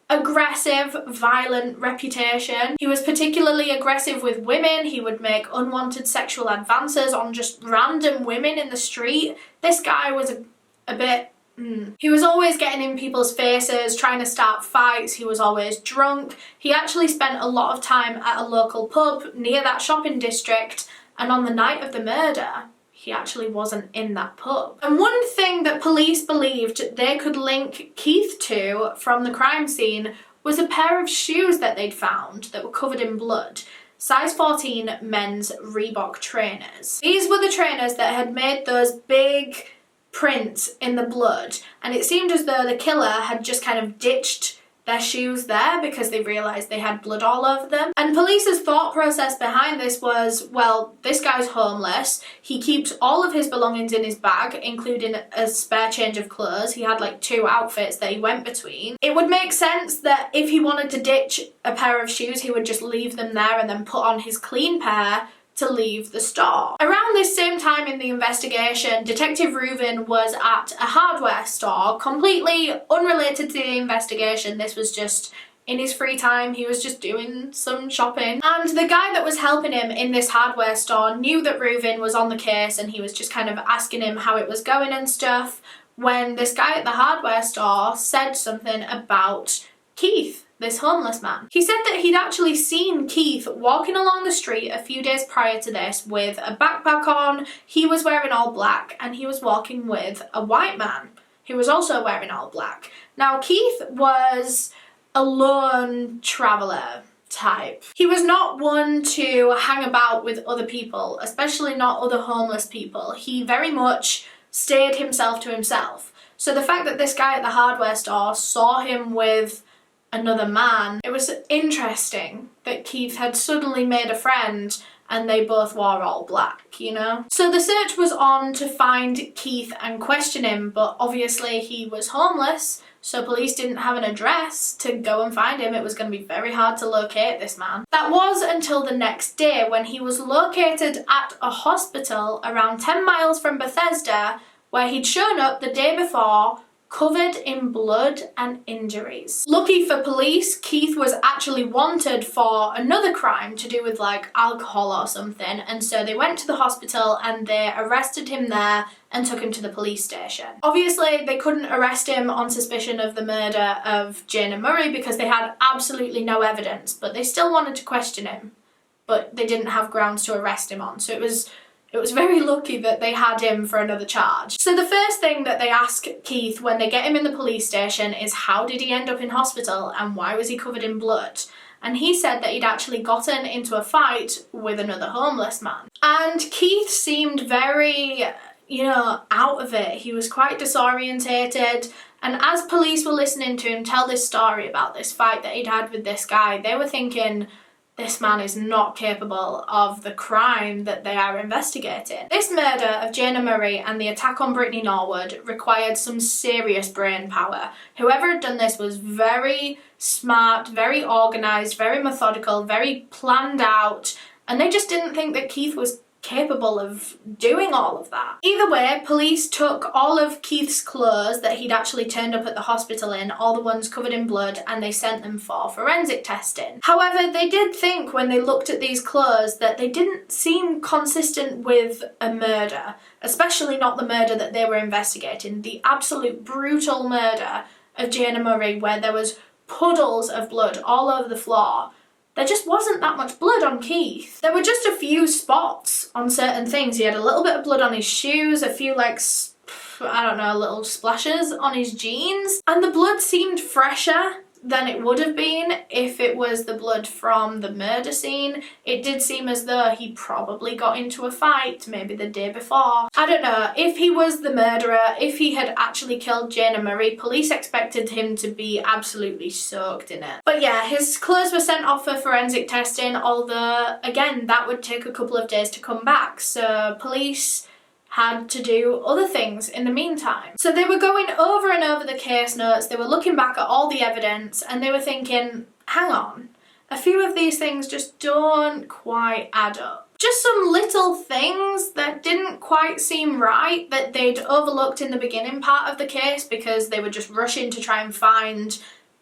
aggressive, violent reputation. He was particularly aggressive with women. He would make unwanted sexual advances on just random women in the street. This guy was a bit he was always getting in people's faces, trying to start fights. He was always drunk. He actually spent a lot of time at a local pub near that shopping district, and on the night of the murder, he actually wasn't in that pub. And one thing that police believed they could link Keith to from the crime scene was a pair of shoes that they'd found that were covered in blood. Size 14 men's Reebok trainers. These were the trainers that had made those big prints in the blood, and it seemed as though the killer had just kind of ditched their shoes there because they realised they had blood all over them. And police's thought process behind this was, well, this guy's homeless, he keeps all of his belongings in his bag, including a spare change of clothes. He had like 2 outfits that he went between. It would make sense that if he wanted to ditch a pair of shoes, he would just leave them there and then put on his clean pair to leave the store. Around this same time in the investigation, Detective Reuven was at a hardware store, completely unrelated to the investigation. This was just in his free time. He was just doing some shopping. And the guy that was helping him in this hardware store knew that Reuven was on the case, and he was just kind of asking him how it was going and stuff, when this guy at the hardware store said something about Keith, this homeless man. He said that he'd actually seen Keith walking along the street a few days prior to this with a backpack on. He was wearing all black, and he was walking with a white man who was also wearing all black. Now, Keith was a lone traveller type. He was not one to hang about with other people, especially not other homeless people. He very much stayed himself to himself. So the fact that this guy at the hardware store saw him with another man, it was interesting that Keith had suddenly made a friend and they both wore all black, you know? So the search was on to find Keith and question him, but obviously he was homeless, so police didn't have an address to go and find him. It was going to be very hard to locate this man. That was until the next day, when he was located at a hospital around 10 miles from Bethesda, where he'd shown up the day before, covered in blood and injuries. Lucky for police, Keith was actually wanted for another crime to do with like alcohol or something, and so they went to the hospital and they arrested him there and took him to the police station. Obviously, they couldn't arrest him on suspicion of the murder of Jayna Murray because they had absolutely no evidence, but they still wanted to question him, but they didn't have grounds to arrest him on, so it was very lucky that they had him for another charge. So the first thing that they ask Keith when they get him in the police station is, how did he end up in hospital and why was he covered in blood? And he said that he'd actually gotten into a fight with another homeless man. And Keith seemed very, out of it. He was quite disorientated. And as police were listening to him tell this story about this fight that he'd had with this guy, they were thinking, this man is not capable of the crime that they are investigating. This murder of Jayna Murray and the attack on Brittany Norwood required some serious brain power. Whoever had done this was very smart, very organised, very methodical, very planned out, and they just didn't think that Keith was capable of doing all of that. Either way, police took all of Keith's clothes that he'd actually turned up at the hospital in, all the ones covered in blood, and they sent them for forensic testing. However, they did think when they looked at these clothes that they didn't seem consistent with a murder, especially not the murder that they were investigating, the absolute brutal murder of Jayna Murray, where there was puddles of blood all over the floor. There just wasn't that much blood on Keith. There were just a few spots on certain things. He had a little bit of blood on his shoes, a few little splashes on his jeans. And the blood seemed fresher than it would have been if it was the blood from the murder scene. It did seem as though he probably got into a fight maybe the day before. I don't know, if he was the murderer, if he had actually killed Jayna Murray, police expected him to be absolutely soaked in it. But yeah, his clothes were sent off for forensic testing, although again that would take a couple of days to come back, so police had to do other things in the meantime. So they were going over and over the case notes, they were looking back at all the evidence, and they were thinking, hang on, a few of these things just don't quite add up. Just some little things that didn't quite seem right that they'd overlooked in the beginning part of the case because they were just rushing to try and find,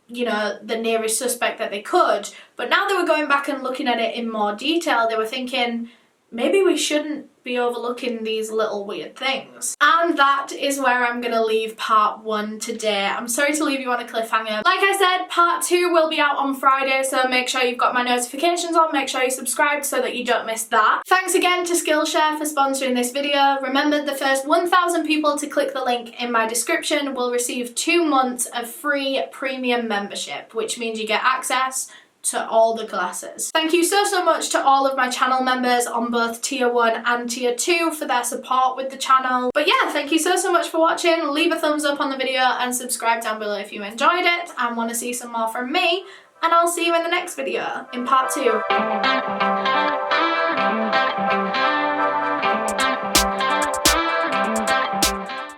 you know, the nearest suspect that they could. But now they were going back and looking at it in more detail, they were thinking, maybe we shouldn't be overlooking these little weird things. And that is where I'm gonna leave part 1 today. I'm sorry to leave you on a cliffhanger. Like I said, part 2 will be out on Friday, so make sure you've got my notifications on, make sure you're subscribed so that you don't miss that. Thanks again to Skillshare for sponsoring this video. Remember, the first 1,000 people to click the link in my description will receive 2 months of free premium membership, which means you get access to all the classes. Thank you so much to all of my channel members on both tier 1 and tier 2 for their support with the channel. But yeah, thank you so much for watching. Leave a thumbs up on the video and subscribe down below if you enjoyed it and want to see some more from me, and I'll see you in the next video in part 2.